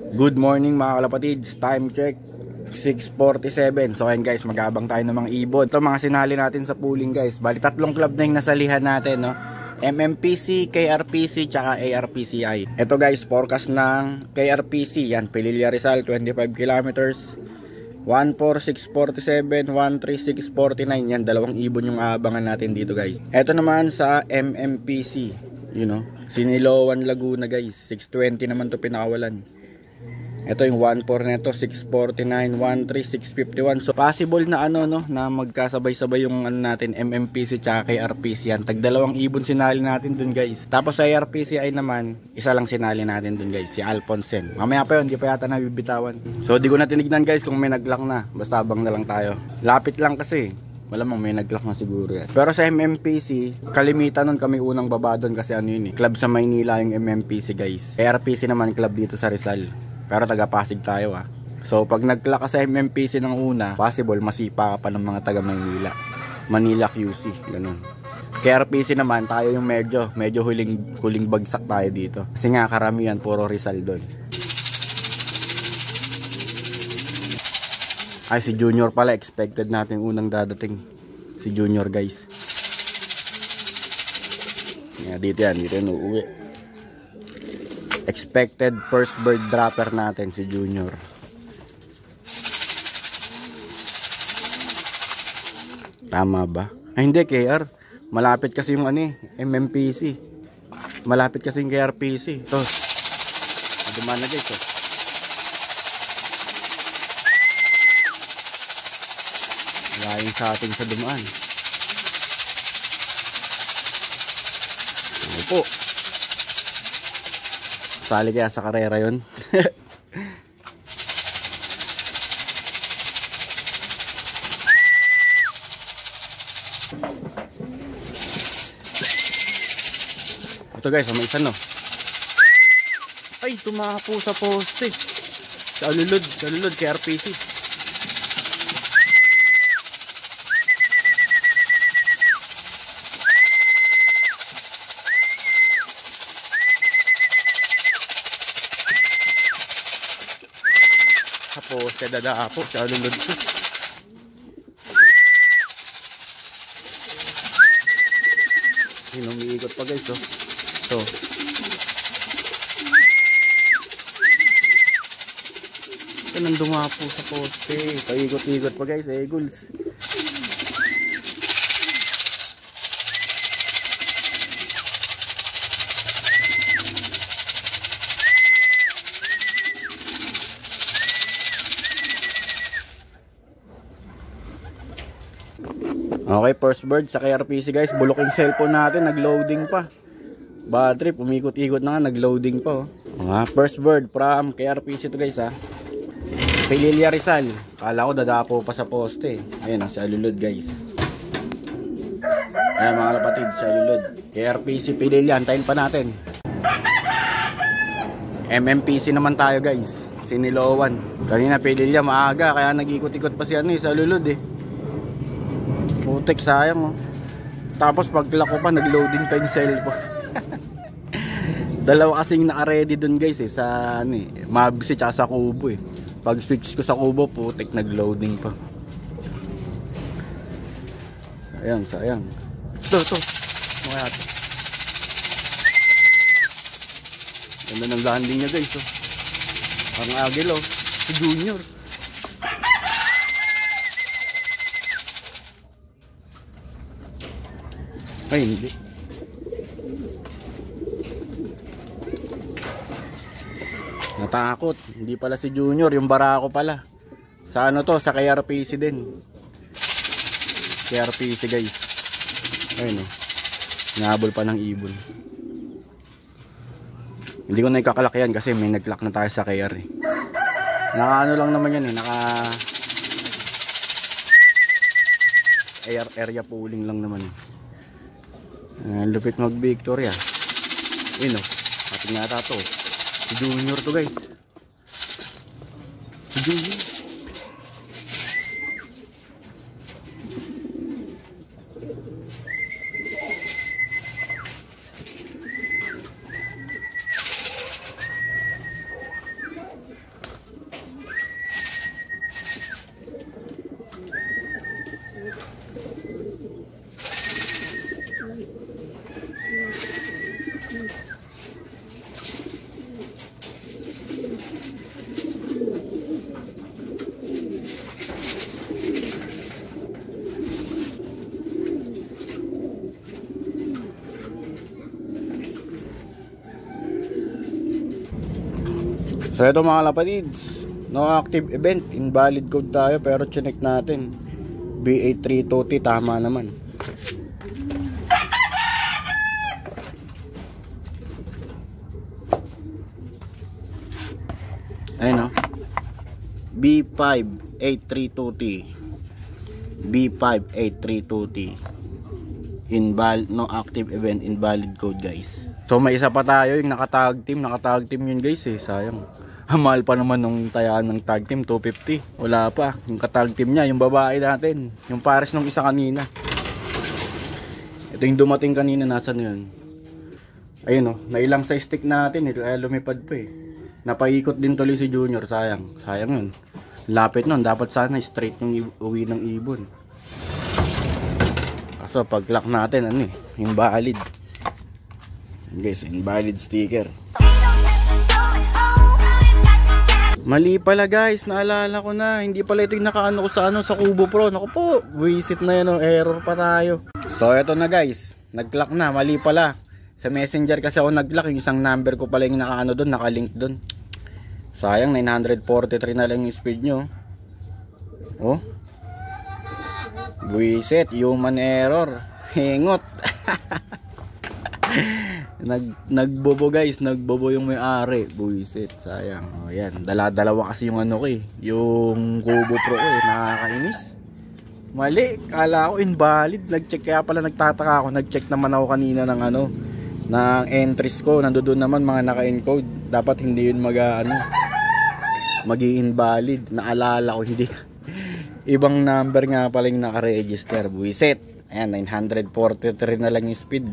Good morning mga kalapatids, time check 6:47. So ayun guys, mag-aabang tayo ng mga ibon. Ito mga sinali natin sa pooling guys. Bali tatlong club na yung nasalihan natin, no? MMPC, KRPC, tsaka ARPCI. Ito guys, forecast ng KRPC. Yan, Pililla Rizal, 25 kilometers, 14647, 13649. Yan, dalawang ibon yung aabangan natin dito guys. Ito naman sa MMPC, you know, Siniloan Laguna guys, 620 naman to pinakawalan. Ito yung 1.4 neto, 649, 13, 651. So possible na na magkasabay-sabay yung natin MMPC tsaka KRPC yan. Tagdalawang ibon sinali natin dun guys. Tapos sa ARPCI naman, isa lang sinali natin dun guys, si Alfonsen. Mamaya pa yun, hindi pa yata nabibitawan. So di ko na tinignan guys kung may naglock na. Basta abang na lang tayo. Lapit lang kasi. Malamang may naglock na siguro yan. Pero sa MMPC, kalimitan nun kami unang baba doon kasi club sa Maynila yung MMPC guys. ARPC naman club dito sa Rizal. Pero taga Pasig tayo So pag nag-clock ka sa MMPC ng una, possible masipa ka pa ng mga taga Manila, Manila QC, ganun. KRPC naman tayo yung medyo huling bagsak tayo dito. Kasi nga karamihan puro Rizal doon. Ay si Junior pala, expected natin unang dadating. Si Junior guys. Dito yan uuwi. Expected first bird dropper natin si Junior. Tama ba? Ay hindi, KR. Malapit kasi yung MMPC. Malapit kasi yung KRPC. Ito. Dumaan na guys. Laing sa ating sa dumaan. Ano po? Sali kaya sa karera yun. Ito guys, may isa no. Ay, tumapo sa poste. Sa alulod kay RPC. Poste dadapo sa alulod ko. Umiikot pa guys So ito nang dumapo sa poste. Paikot-ikot pa guys, Eagles. Okay, first bird sa KRPC guys. Bulok yung cellphone natin, nagloading pa. Bad trip, umikot-ikot na nga, nagloading pa First bird from KRPC to guys Pililla Rizal. Kala ko dadapo pa sa poste. Ayun sa alulod guys. Ayan mga kapatid, sa alulod. KRPC Pililla, antayin pa natin. MMPC naman tayo guys, Siniloan. Kanina Pililla maaga, kaya nag-ikot-ikot pa si sa alulod putik, sayang Tapos pag-clock ko pa, nag-loading pa yung cellphone. Dalawa kasing naka-ready dun guys sa Mabsi tsaka sa Kubo Pag switch ko sa Kubo, putik, nag-loading pa. Ayan, sayang. Ito. Mga ito. Ganda ng landing niya guys Ang agil si Junior. Ay, hindi. Natakot. Hindi pala si Junior. Yung barako pala. Sa sa KRPC din. KRPC guys. Ayun Nahabol pa ng ibon. Hindi ko na ikakalakyan kasi may nag-lock na tayo sa KR Naka lang naman yan Naka area pooling lang naman lupit mag Victoria. Ating nata to. Si Junior to guys. Si Junior. So ito mga kalapatids, no active event, invalid code tayo pero chinek natin. BA320 tama naman. Ayun no. B58320. B58320. No active event, invalid code guys. So may isa pa tayo yung nakatag team yun guys eh, sayang. Mahal pa naman nung tayaan ng tag team, 250. Wala pa, yung katag team niya, yung babae natin, yung pares nung isa kanina. Ito yung dumating kanina, nasa na yun. Ayun o, nailang sa stick natin eh, kaya lumipad pa eh. Napaikot din tuloy si Junior, sayang yun. Lapit nun, dapat sana straight yung uwi ng ibon. Kaso pag lock natin, ano eh, yung valid. Guys, invalid sticker. Mali pala guys, naalala ko na. Hindi pala ito yung nakaano ko sa Kubo Pro. Naku po, visit na yan, error pa tayo. So eto na guys, nag-clock na, mali pala. Sa messenger kasi ako nag-clock, yung isang number ko pala yung nakaano doon, nakalink doon. Sayang, 943 na lang yung speed nyo. Oh, visit, human error. Hingot. Nagbobo guys, nagbobo yung may-ari. Buisit, sayang. Oh, yan, dalawa kasi yung ano ko eh, yung Kubo Pro ko eh, nakakainis. Mali, kala ko invalid. Nag-check, kaya pala nagtataka ako. Nag-check naman ako kanina ng ano, ng entries ko. Nandoon naman mga naka-encode. Dapat hindi yun magi-invalid. Naalala ko hindi. Ibang number nga pala yung naka-register. Buisit. Ayan, 943 na lang yung speed.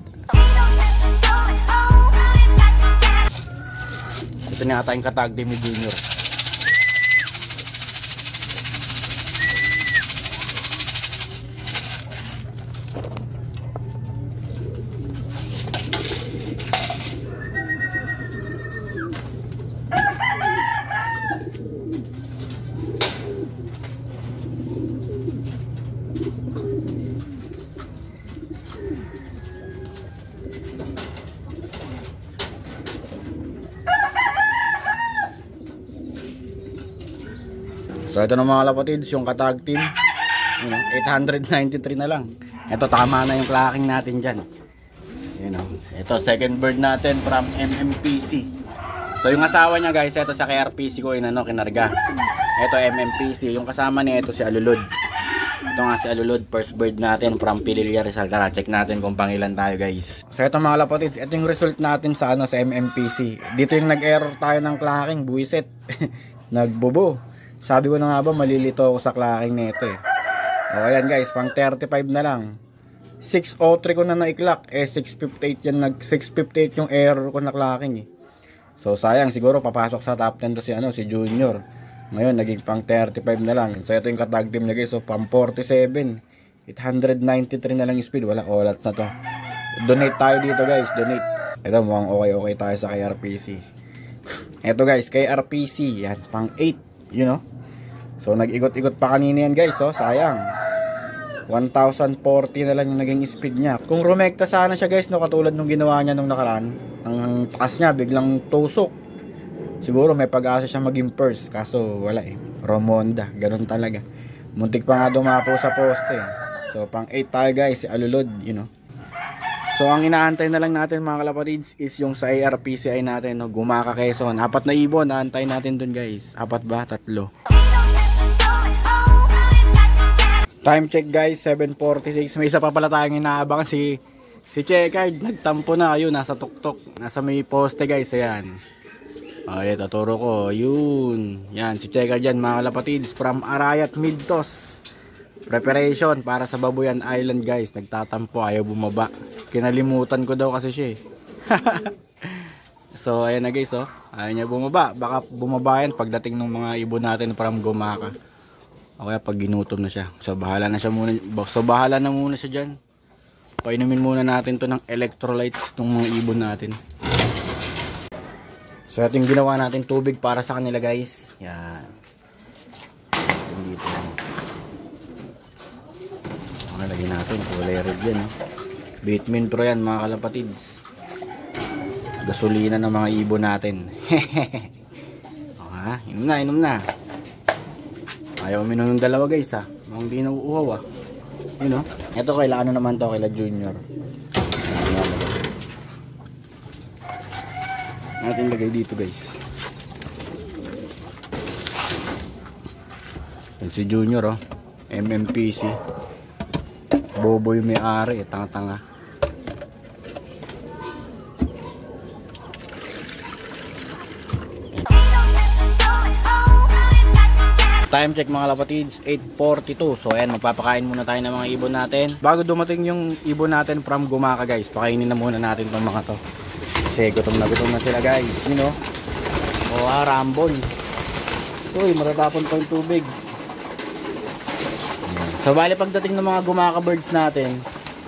Ito na ata yung katag ni Junior. So ito na mga kapatids, yung katag team, 893 na lang. Ito tama na yung clacking natin dyan. Ito second bird natin from MMPC. So yung asawa niya guys, ito sa KRPC ko kinarga. Ito MMPC, yung kasama niya ito si Alulod. Ito nga si Alulod, first bird natin from Pililla Rizal. Tara, check natin kung pangilan tayo guys. So ito mga kapatids, ito yung result natin sa sa MMPC. Dito yung nag-error tayo ng clacking, buisit. Nagbobo. Sabi ko na nga ba, malilito ako sa clacking nito eh. O ayan guys, pang 35 na lang. 603 ko na na-clock. 658 yan, 658 yung error ko na clacking eh. So sayang, siguro papasok sa top 10 to si Junior. Ngayon, naging pang 35 na lang. So ito yung katag team niya guys, so pang 47. 893 na lang yung speed, wala olats na to. Donate tayo dito guys, donate. Ito mukhang okay tayo sa KRPC. Ito guys, KRPC, yan, pang 8. So nag-ikot-ikot pa kanina yan guys, sayang. 1040 na lang yung naging speed niya. Kung rumekta sana siya guys, katulad nung ginawa niya nung nakaraan, ang taas niya biglang tusok. Siguro may pag-asa siya maging first, kaso wala eh. Romonda, ganun talaga. Muntik pa nga dumapo sa poste. So pang 8 tayo guys, si Alulod, So ang inaantay na lang natin mga kalapatids is yung sa ARPCI natin, Gumaka Quezon. 4 na ibon, naantay natin dun guys. 4 ba? 3. Time check guys, 7:46. May isa pa pala tayong inaabangan, si Checard. Nagtampo na, ayun, nasa tuktok, nasa may poste guys, ayan. Ay, tuturo ko, yun. Yan, si Checard dyan mga kalapatids from Arayat Midtos. Preparation para sa Babuyan Island guys. Nagtatampo, ayaw bumaba. Kinalimutan ko daw kasi siya eh. So ayan na guys, ayaw niya bumaba. Baka bumaba yan pagdating ng mga ibon natin from Gumaka. O kaya pag ginutom na siya. So bahala na siya muna. So bahala na muna siya dyan. Painumin muna natin to ng electrolytes ng mga ibon natin. So ito yung ginawa natin tubig para sa kanila guys. Yan. Dito lang. Lagyan natin kulay red yan. Bitmin Pro yan mga kalapatids. Gasolina ng mga ibon natin. Ha? Inom na. Ayaw uminom ng dalawa guys ha. Mukhang di na uuhaw ah. Yun o. Ito kaila ano naman to, kaila Junior. Natin lagay dito guys. Yan si Junior oh. MMPC. Bobo yung may-ari, tanga-tanga. Time check mga kapatids, 8:42. So ayan, magpapakain muna tayo ng mga ibon natin. Bago dumating yung ibon natin from Gumaka guys, pakainin na muna natin tong mga to. Kasi gutom na sila guys, you know. Oh, rambon. Uy, matatapon pa yung tubig. So bali pagdating ng mga Gumaka birds natin,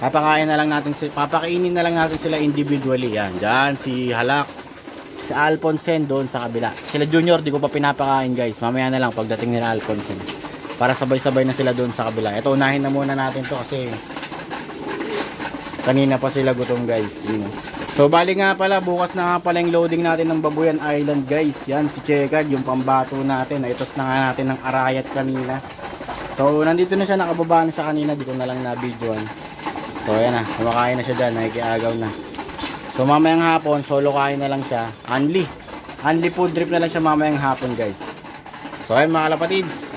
papakainin na lang natin sila individually. Yan, diyan si Halak, si Alfonsen doon sa kabila. Sila Junior di ko pa pinapakain guys. Mamaya na lang pagdating nila Alfonsen. Para sabay-sabay na sila doon sa kabila. Ito unahin na muna natin to kasi kanina pa sila gutom guys, you know. So bali nga pala, bukas na nga pala yung loading natin ng Babuyan Island guys. Yan si Chekad, yung pambato natin. Naitos na nga natin ng Arayat kanina. So nandito na siya, nakababa na siya kanina. Di ko na lang na-videoan. So ayan na, kumakain na siya dyan, nakikiagaw na. So mamayang hapon, solo kain na lang siya. Only food drip na lang siya mamayang hapon guys. So ayan mga kalapatids,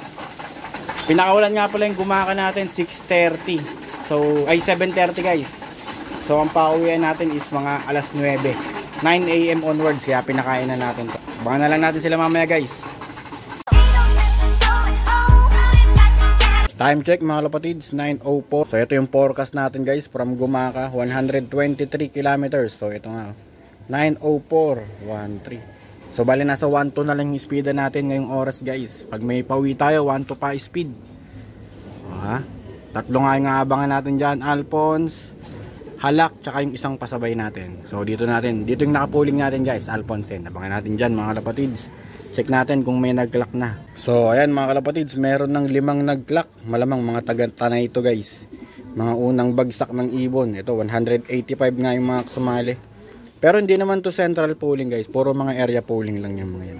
pinakawalan nga pala yung Gumaka natin 6:30. So ay 7:30 guys. So ang pauwian natin is mga alas 9 AM onwards, kaya pinakain na natin to. Abangan na lang natin sila mamaya guys. Time check mga kalapatids, 9:04. So ito yung forecast natin guys from Gumaka, 123 kilometers. So ito nga 9:04, 13. So bali nasa 1.2 na lang yung speed natin ngayong oras guys. Pag may pauwi tayo, 1.2 pa speed. Tatlo nga yung abangan natin dyan, Alphonse, Halak, tsaka yung isang pasabay natin. So dito yung nakapuling natin guys, Alfonsen. Abangan natin dyan mga kalapatids. Check natin kung may nag-clock na. So ayan mga kalapatids, meron ng 5 nag-clock. Malamang mga taga-tanay ito guys. Mga unang bagsak ng ibon. Ito 185 nga yung mga sumali. Pero hindi naman to central polling guys. Puro mga area polling lang yung mga yan.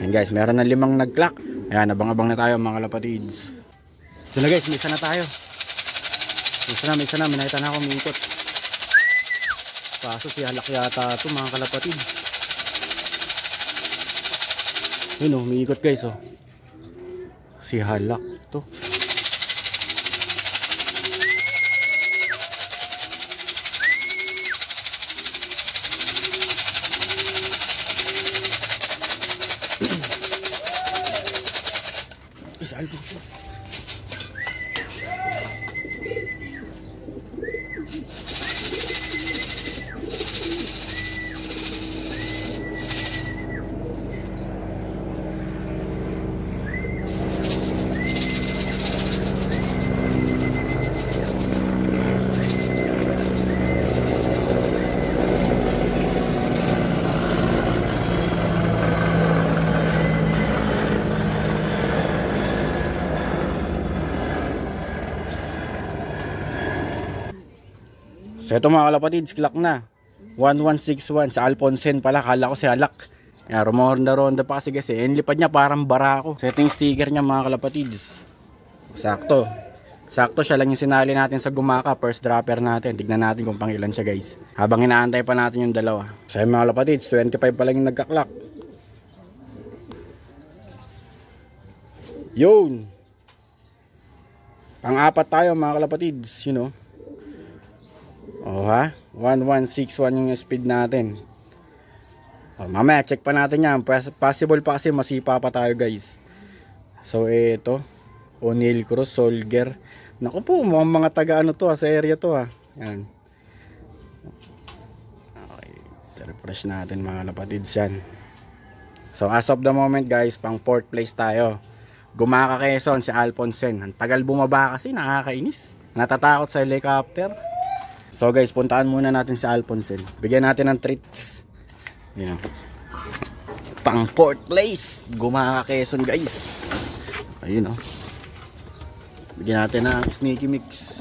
Ayan guys, meron ng 5 nag-clock. Ayan, abang-abang na tayo mga kalapatids. So na guys, may isa na tayo. May isa na, may nakita na ako umiikot. Kaso si Halak yata ito mga kalapatids. Yun o, umiikot guys o. Si Halak to. Is Alvin. So ito mga kalapatids, clock na 1161 sa Alfonsen pala, kala ko si Halak. Rumonda-ronda pa kasi yung lipad niya parang barako. So ito yung sticker niya mga kalapatids. Sakto siya lang yung sinali natin sa Gumaka, first dropper natin. Tignan natin kung pangilan siya guys, habang inaantay pa natin yung dalawa. So yung mga kalapatids, 25 pa lang yung nagka-clock. Yun, pang-apat tayo mga kalapatids, you know. Oh ha, 1161 yung speed natin. Mamaya check pa natin yan. Possible pa kasi masipa pa tayo guys. So ito, O'Neil Cruz, Soldier. Naku po, mga taga ano to sa area to ha. Yan. Okay, refresh natin mga kalapatids yan. So as of the moment guys, pang 4th place tayo. Gumaka Quezon, si Alfonsen. Ang tagal bumaba kasi, nakakainis. Natatakot sa helicopter. So guys, puntaan muna natin si Alfonsen. Bigyan natin ng treats. Yan. Pang 4th place, Gumaka Quezon guys. Ayun o. Bigyan natin ng sneaky mix.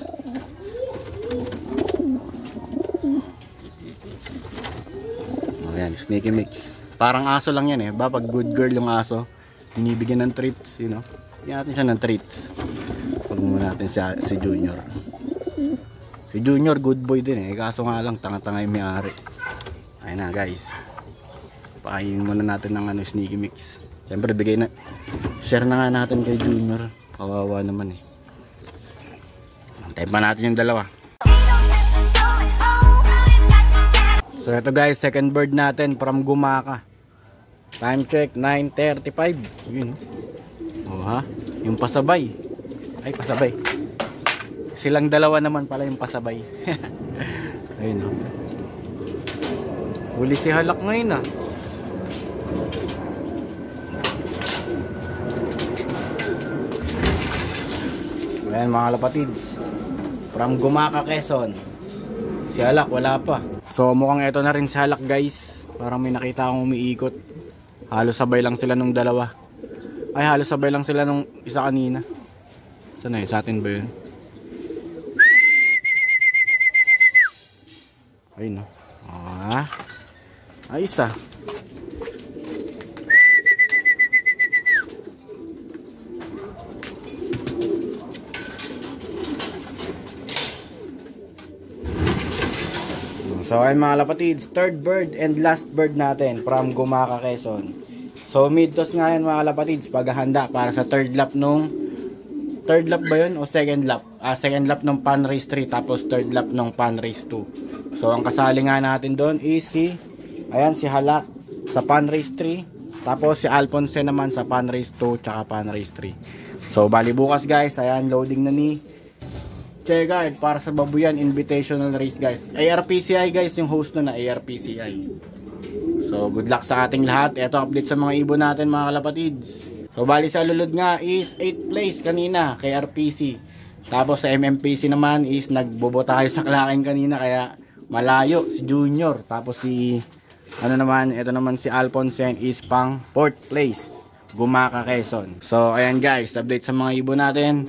Ayan, sneaky mix. Parang aso lang yan eh. Ba, pag good girl yung aso, binibigyan ng treats, you know. Bigyan natin siya ng treats. Pagmuna natin si Junior. Si Junior, good boy din eh. Kaso nga lang, tanga-tanga yung may-ari. Ayun na guys. Pakainin muna natin ng sneaky mix. Siyempre, share na nga natin kay Junior. Kawawa naman eh. Antayin pa natin yung dalawa. So ito guys, second bird natin from Gumaka. Time check 9:35. Yun. Oh ha, yung pasabay. Ay, pasabay. Silang dalawa naman pala yung pasabay. Ayun oh. Huli si Halak ngayon ah. Ayan mga kalapatids, from Gumaka, Quezon. Si Halak wala pa. So mukhang eto na rin si Halak guys. Parang may nakita akong umiikot. Halos sabay lang sila nung dalawa. Ay, halos sabay lang sila nung isa kanina. Saan na yun? Sa atin ba yun? Ayun no. Ayos ah. So ayun mga lapatids, third bird and last bird natin from Gumaka, Quezon. So mid-toss nga yan mga lapatids, paghahanda para sa third lap ba yun o second lap? Second lap ng pan race 3 tapos third lap ng pan race 2. So ang kasali nga natin doon is si Halak sa pan race 3, tapos si Alphonse naman sa pan race 2 tsaka pan race 3. So bali bukas guys, ayan loading na ni Chegard para sa Babuyan Invitational Race guys. ARPCI guys yung host na ARPCI. So good luck sa ating lahat. Ito update sa mga ibon natin mga kalapatids. So bali sa lulod nga is 8th place kanina kay RPC. Tapos sa MMPC naman is nagbobo tayo sa Klakin kanina kaya malayo si Junior. Tapos si ito naman si Alphonse is pang 4th place, Gumaka, Quezon. So ayan guys, update sa mga ibon natin.